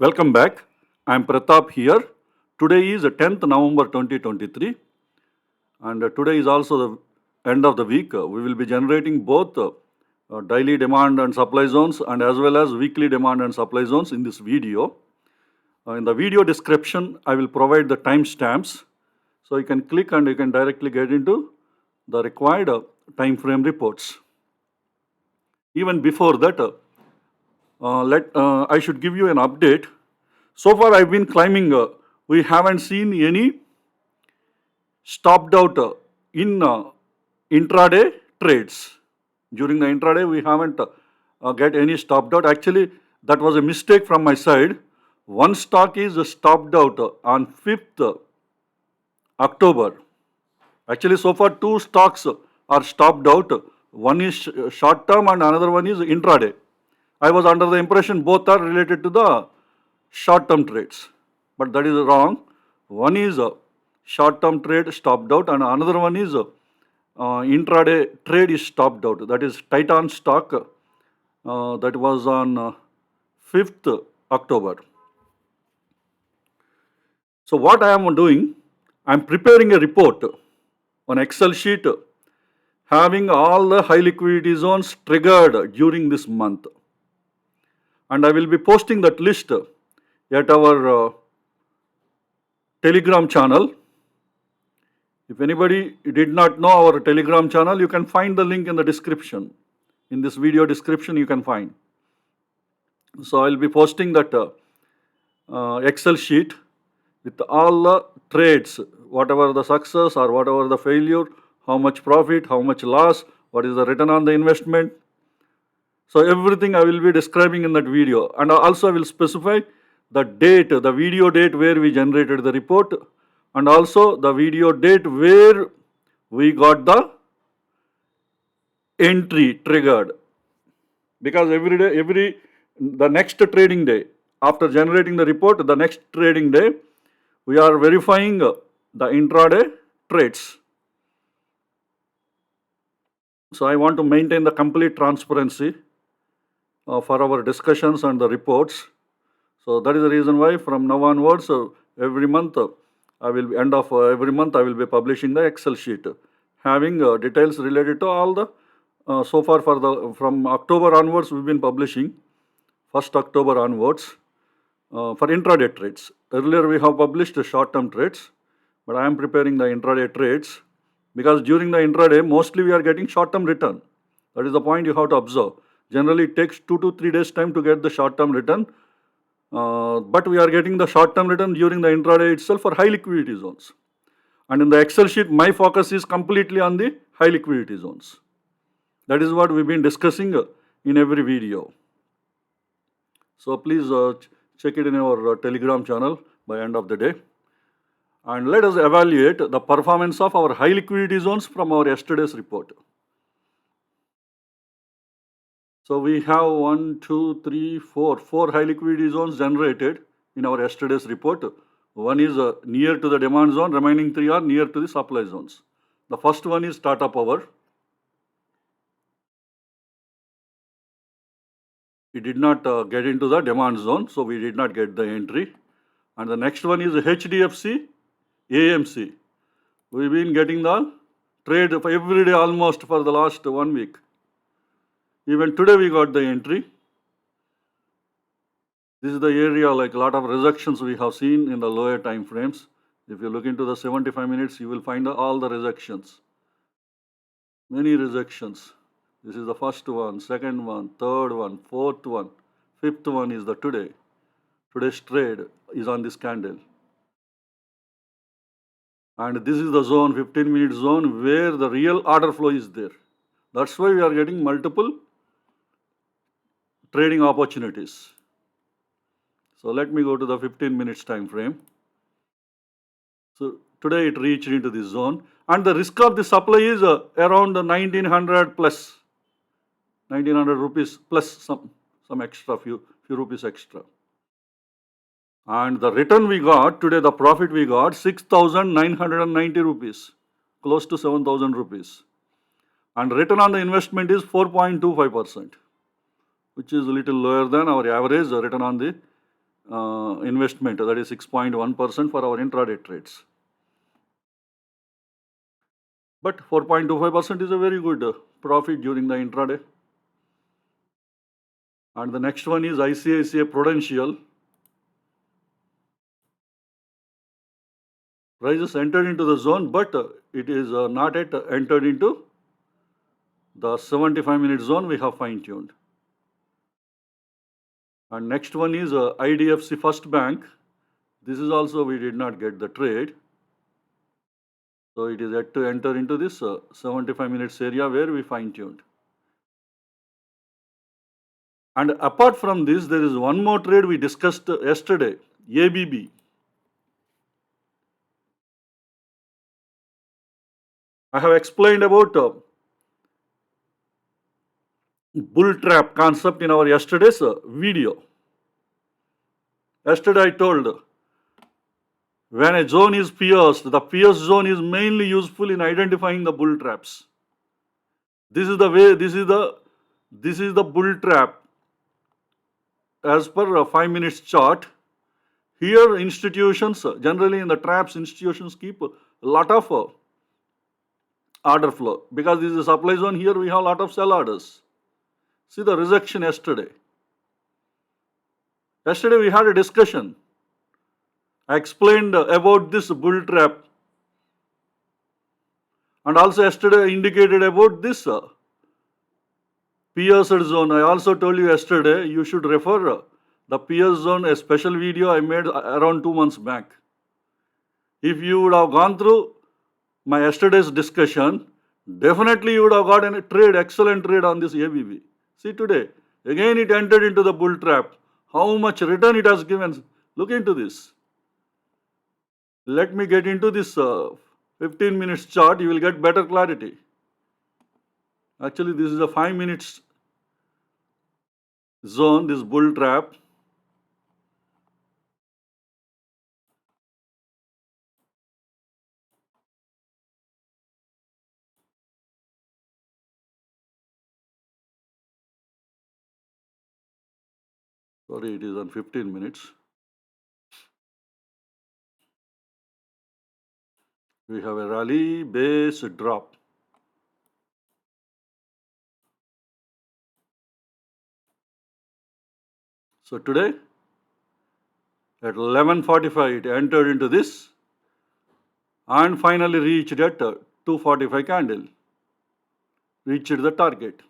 Welcome back. I am Pratap here. Today is 10th November 2023 and today is also the end of the week. We will be generating both daily demand and supply zones and as well as weekly demand and supply zones in this video. In the video description, I will provide the timestamps so you can click and you can directly get into the required time frame reports. Even before that, I should give you an update. So far I've been climbing, we haven't seen any stopped out in intraday trades. During the intraday we haven't get any stopped out. Actually that was a mistake from my side. One stock is stopped out on 5th October. Actually so far two stocks are stopped out. One is short term and another one is intraday. I was under the impression both are related to the short term trades, but that is wrong. One is a short term trade stopped out and another one is intraday trade is stopped out. That is Titan stock that was on 5th October. So what I am doing, I am preparing a report on Excel sheet having all the high liquidity zones triggered during this month. And I will be posting that list at our Telegram channel. If anybody did not know our Telegram channel, you can find the link in the description. In this video description, you can find. So I will be posting that Excel sheet with all the trades, whatever the success or whatever the failure, how much profit, how much loss, what is the return on the investment. So everything I will be describing in that video, and also I will specify the date, the video date where we generated the report, and also the video date where we got the entry triggered. Because the next trading day, after generating the report, the next trading day, we are verifying the intraday trades. So I want to maintain the complete transparency for our discussions and the reports. So that is the reason why from now onwards, every month, end of every month I will be publishing the Excel sheet, having details related to all the, so far from October onwards we've been publishing, 1st October onwards, for intraday trades. Earlier we have published short-term trades, but I am preparing the intraday trades because during the intraday mostly we are getting short-term return. That is the point you have to observe. Generally it takes 2 to 3 days time to get the short-term return, but we are getting the short-term return during the intraday itself for high liquidity zones. And in the Excel sheet, my focus is completely on the high liquidity zones. That is what we've been discussing in every video. So please check it in our Telegram channel by end of the day. And let us evaluate the performance of our high liquidity zones from our yesterday's report. So we have 4 high liquidity zones generated in our yesterday's report. One is near to the demand zone, remaining 3 are near to the supply zones. The first one is Tata Power. We did not get into the demand zone, so we did not get the entry. And the next one is HDFC AMC. We've been getting the trade every day almost for the last 1 week. Even today we got the entry. This is the area like a lot of rejections we have seen in the lower time frames. If you look into the 75 minutes, you will find all the rejections. Many rejections. This is the first one, second one, third one, fourth one, fifth one is the today. Today's trade is on this candle. And this is the zone, 15-minute zone, where the real order flow is there. That's why we are getting multiple trading opportunities. So let me go to the 15 minutes time frame. So today it reached into this zone, and the risk of the supply is around 1900 plus, 1900 rupees plus some extra, few rupees extra. And the return we got today, the profit we got 6,990 rupees, close to 7,000 rupees. And return on the investment is 4.25%, which is a little lower than our average return on the investment, that is 6.1% for our intraday trades. But 4.25% is a very good profit during the intraday. And the next one is ICICI Prudential. Prices entered into the zone, but it is not yet entered into the 75-minute zone. We have fine-tuned. And next one is IDFC First Bank. This is also we did not get the trade. So it is yet to enter into this 75 minutes area where we fine-tuned. And apart from this, there is one more trade we discussed yesterday, ABB. I have explained about bull trap concept in our yesterday's video. Yesterday I told when a zone is pierced, the pierced zone is mainly useful in identifying the bull traps. This is the way, this is the bull trap as per a 5 minutes chart. Here institutions, generally in the traps, institutions keep a lot of order flow. Because this is a supply zone, here we have a lot of sell orders. See the rejection yesterday. Yesterday we had a discussion. I explained about this bull trap. And also yesterday I indicated about this pierced zone. I also told you yesterday you should refer the pierced zone, a special video I made around 2 months back. If you would have gone through my yesterday's discussion, definitely you would have got a trade, excellent trade on this ABB. See today, again it entered into the bull trap. How much return it has given? Look into this. Let me get into this 15 minutes chart, you will get better clarity. Actually, this is a 5 minutes zone, this bull trap. Sorry, it is on 15 minutes. We have a rally, base, drop. So today, at 11:45, it entered into this and finally reached at 2:45 candle. Reached the target.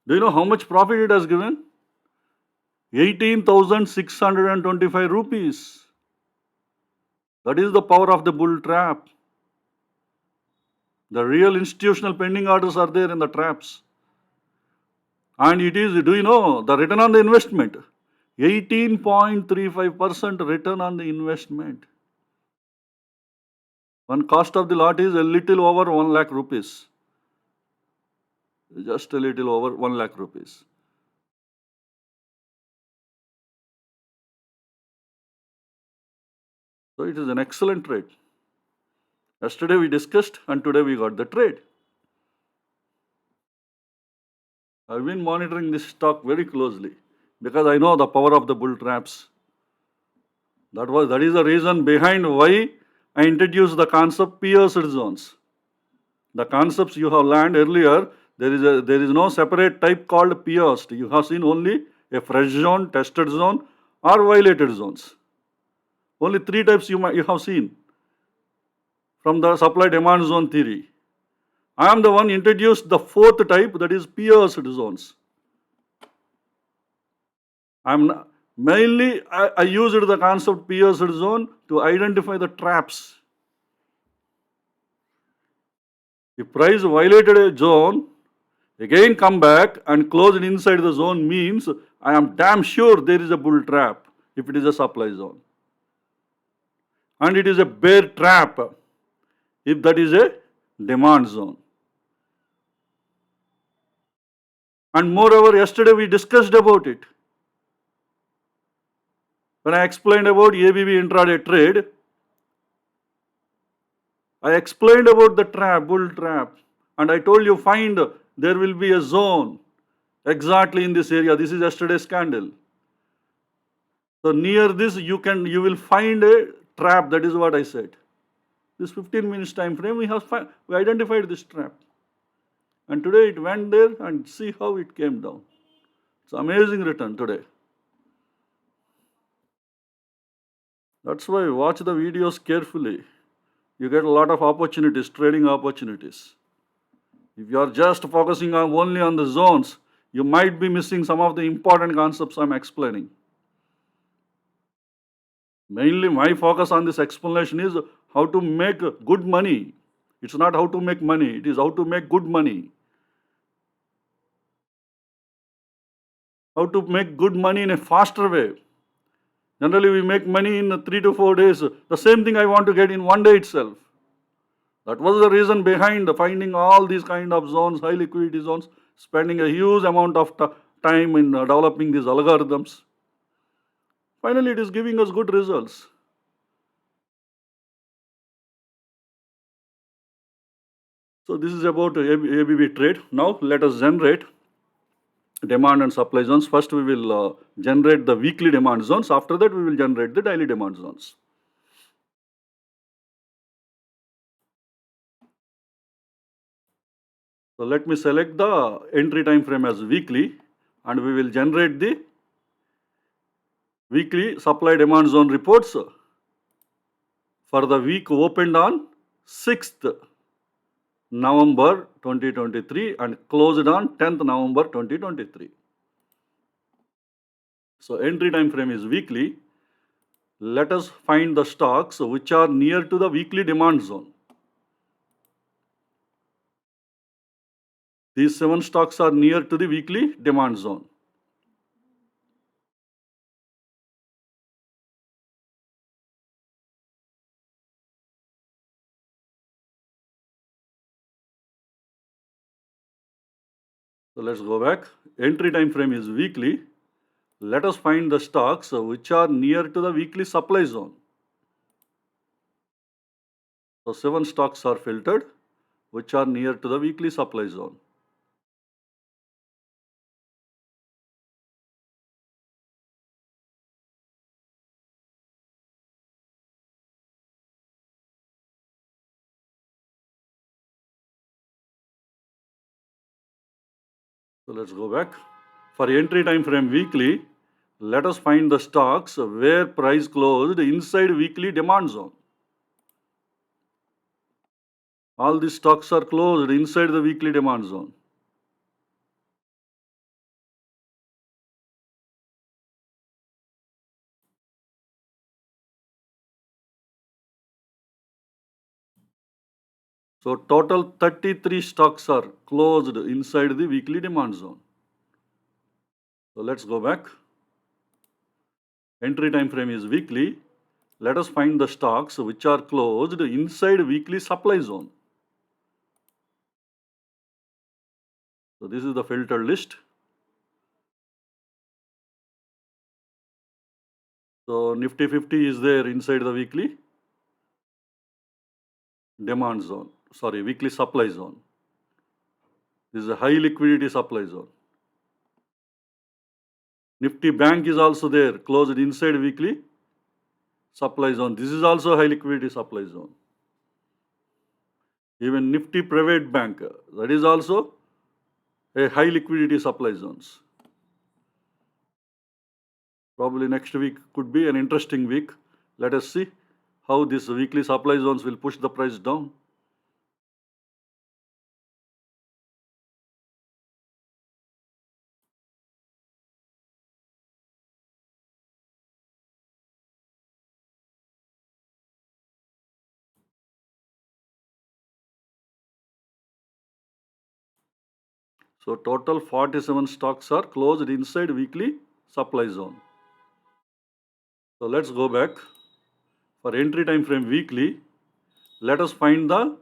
Do you know how much profit it has given? 18,625 rupees. That is the power of the bull trap. The real institutional pending orders are there in the traps. And it is, do you know, the return on the investment? 18.35% return on the investment. One cost of the lot is a little over 1 lakh rupees. Just a little over 1 lakh rupees. So it is an excellent trade. Yesterday we discussed and today we got the trade. I've been monitoring this stock very closely because I know the power of the bull traps. That is the reason behind why I introduced the concept pierced zones. The concepts you have learned earlier, there is no separate type called pierced. You have seen only a fresh zone, tested zone, or violated zones. Only 3 types you have seen from the supply demand zone theory. I am the one introduced the 4th type, that is pierced zones. I used the concept pierced zone to identify the traps. If price violated a zone, again come back and closed inside the zone means I am damn sure there is a bull trap if it is a supply zone. And it is a bear trap if that is a demand zone. And moreover, yesterday we discussed about it. When I explained about ABB intraday trade, I explained about the trap, bull trap, and I told you find there will be a zone exactly in this area. This is yesterday's candle. So near this you will find a trap. That is what I said. This 15 minutes time frame we identified this trap. And today it went there and see how it came down. It's amazing return today. That's why watch the videos carefully. You get a lot of opportunities, trading opportunities. If you are just focusing only on the zones, you might be missing some of the important concepts I'm explaining. Mainly my focus on this explanation is how to make good money. It's not how to make money, it is how to make good money. How to make good money in a faster way. Generally, we make money in 3 to 4 days. The same thing I want to get in one day itself. That was the reason behind finding all these kind of zones, high liquidity zones, spending a huge amount of time in developing these algorithms. Finally, it is giving us good results. So this is about ABB trade. Now let us generate demand and supply zones. First we will generate the weekly demand zones. After that we will generate the daily demand zones. So let me select the entry time frame as weekly and we will generate the weekly supply demand zone reports for the week opened on 6th November 2023 and closed on 10th November 2023. So entry time frame is weekly. Let us find the stocks which are near to the weekly demand zone. These 7 stocks are near to the weekly demand zone. So let's go back. Entry time frame is weekly. Let us find the stocks which are near to the weekly supply zone. So 7 stocks are filtered which are near to the weekly supply zone. So let's go back. For entry time frame weekly, let us find the stocks where price closed inside weekly demand zone. All these stocks are closed inside the weekly demand zone. So total 33 stocks are closed inside the weekly demand zone. So let's go back. Entry time frame is weekly. Let us find the stocks which are closed inside weekly supply zone. So this is the filtered list. So Nifty 50 is there inside the weekly demand zone. Sorry, weekly supply zone. This is a high liquidity supply zone. Nifty Bank is also there, closed inside weekly supply zone. This is also high liquidity supply zone. Even Nifty Private Bank, that is also a high liquidity supply zones. Probably next week could be an interesting week. Let us see how these weekly supply zones will push the price down. So total 47 stocks are closed inside weekly supply zone. So let's go back. For entry time frame weekly, let us find the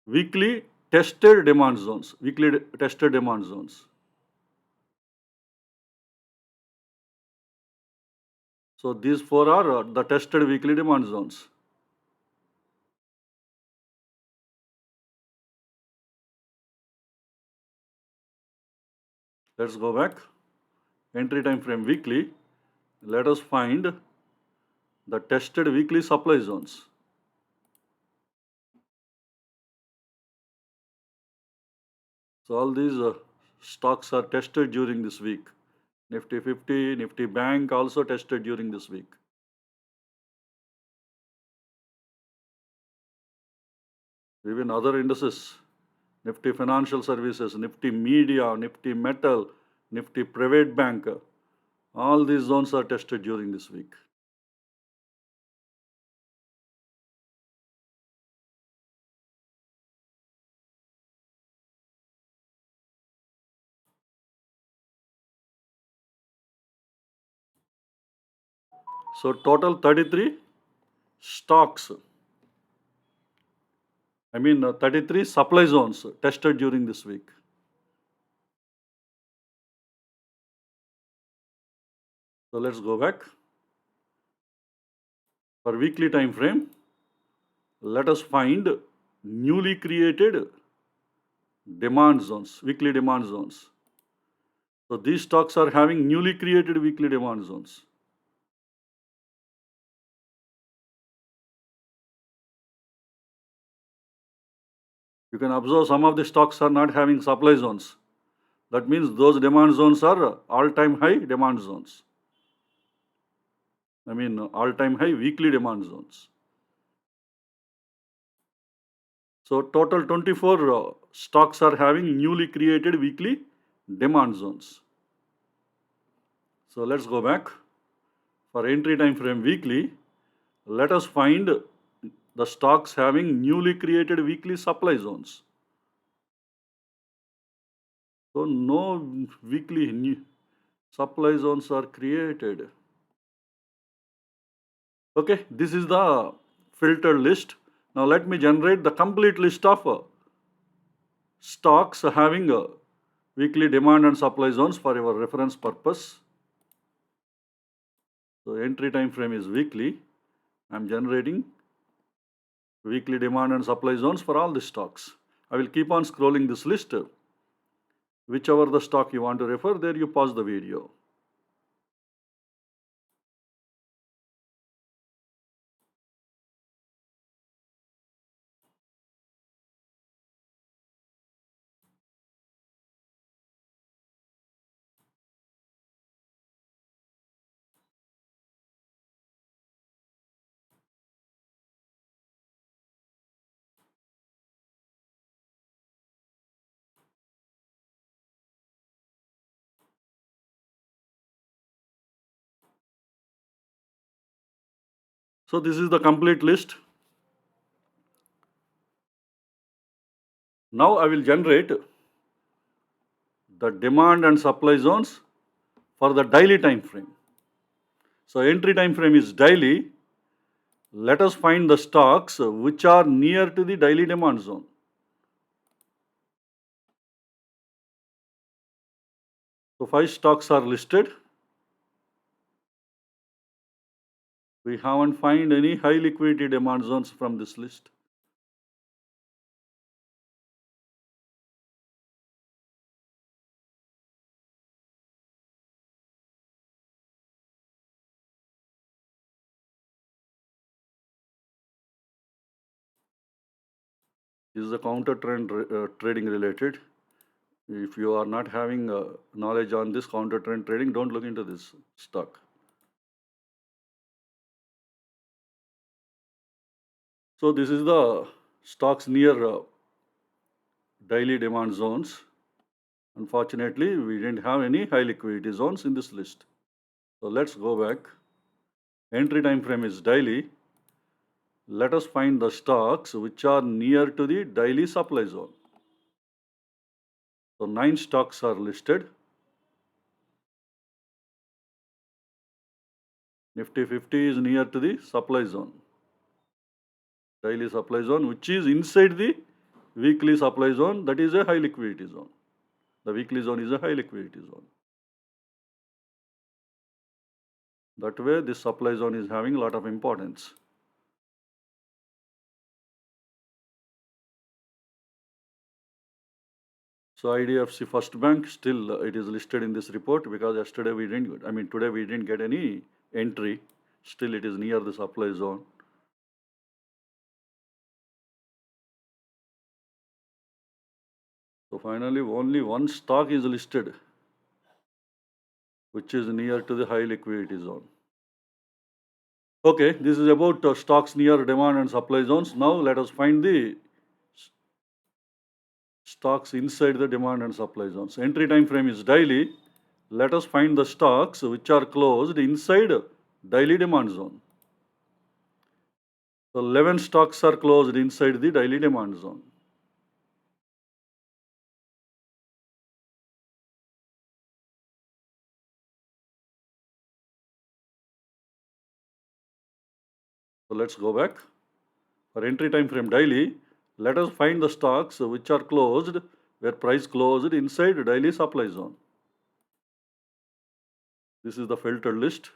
weekly tested demand zones. Weekly tested demand zones. So these 4 are the tested weekly demand zones. Let's go back. entry time frame weekly, let us find the tested weekly supply zones. So all these stocks are tested during this week. Nifty 50, Nifty Bank also tested during this week. Even other indices, Nifty Financial Services, Nifty Media, Nifty Metal, Nifty Private Bank, all these zones are tested during this week. So total 33 stocks, 33 supply zones tested during this week. So let's go back. For weekly time frame, let us find newly created demand zones, weekly demand zones. So these stocks are having newly created weekly demand zones. You can observe some of the stocks are not having supply zones. That means those demand zones are all-time high demand zones. All-time high weekly demand zones. So total 24 stocks are having newly created weekly demand zones. So let's go back. For entry time frame weekly, let us find the stocks having newly created weekly supply zones. So no weekly new supply zones are created. Okay, this is the filtered list. Now let me generate the complete list of stocks having weekly demand and supply zones for your reference purpose. So entry time frame is weekly. I'm generating weekly demand and supply zones for all the stocks. I will keep on scrolling this list. Whichever the stock you want to refer, there you pause the video. So this is the complete list. Now I will generate the demand and supply zones for the daily time frame. So entry time frame is daily. Let us find the stocks which are near to the daily demand zone. So 5 stocks are listed. We haven't found any high liquidity demand zones from this list. This is a counter trend trading related. If you are not having knowledge on this counter trend trading, don't look into this stock. So this is the stocks near daily demand zones. Unfortunately, we didn't have any high liquidity zones in this list. So let's go back. Entry time frame is daily. Let us find the stocks which are near to the daily supply zone. So 9 stocks are listed. Nifty 50 is near to the supply zone. Daily supply zone, which is inside the weekly supply zone, that is a high liquidity zone. The weekly zone is a high liquidity zone. That way, this supply zone is having a lot of importance. So IDFC First Bank, still it is listed in this report because yesterday we didn't, I mean today we didn't get any entry. Still it is near the supply zone. So finally only one stock is listed, which is near to the high liquidity zone. Okay, this is about stocks near demand and supply zones. Now let us find the stocks inside the demand and supply zones. Entry time frame is daily. Let us find the stocks which are closed inside daily demand zone. So 11 stocks are closed inside the daily demand zone. So let's go back. For entry time frame daily, let us find the stocks which are closed, where price closed inside daily supply zone. This is the filtered list.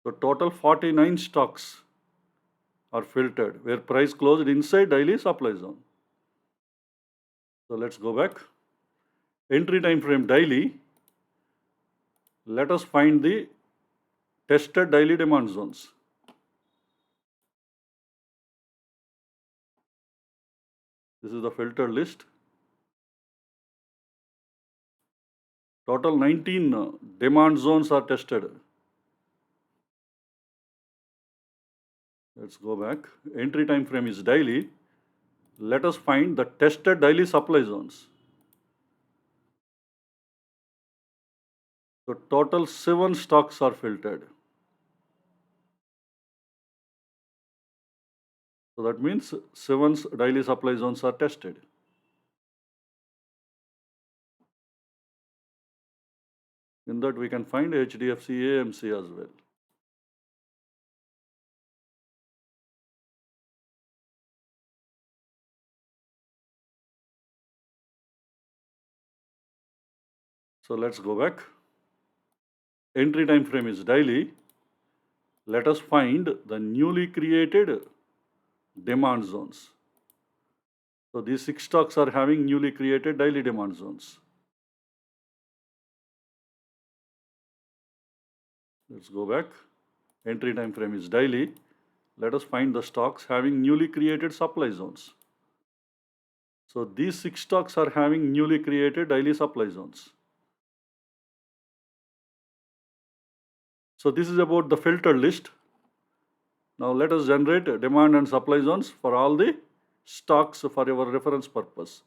So total 49 stocks are filtered, where price closed inside daily supply zone. So let's go back. Entry time frame daily, let us find the tested daily demand zones. This is the filtered list. Total 19 demand zones are tested. Let's go back. Entry time frame is daily. Let us find the tested daily supply zones. So total 7 stocks are filtered. So that means 7 daily supply zones are tested. In that we can find HDFC AMC as well. So let's go back. Entry time frame is daily. Let us find the newly created demand zones. So these 6 stocks are having newly created daily demand zones. Let's go back. Entry time frame is daily. Let us find the stocks having newly created supply zones. So these 6 stocks are having newly created daily supply zones. So this is about the filtered list. Now let us generate demand and supply zones for all the stocks for your reference purpose.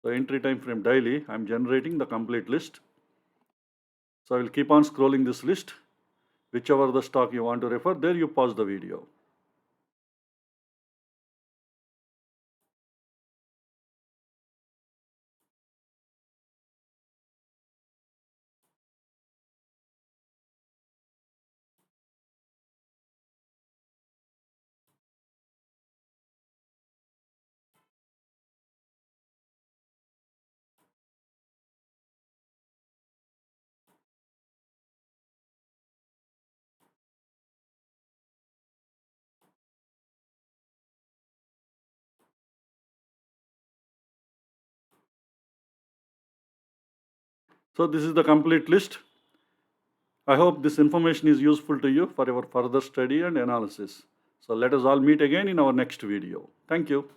So entry time frame daily, I am generating the complete list. So I will keep on scrolling this list. Whichever the stock you want to refer, there you pause the video. So this is the complete list. I hope this information is useful to you for your further study and analysis. So let us all meet again in our next video. Thank you.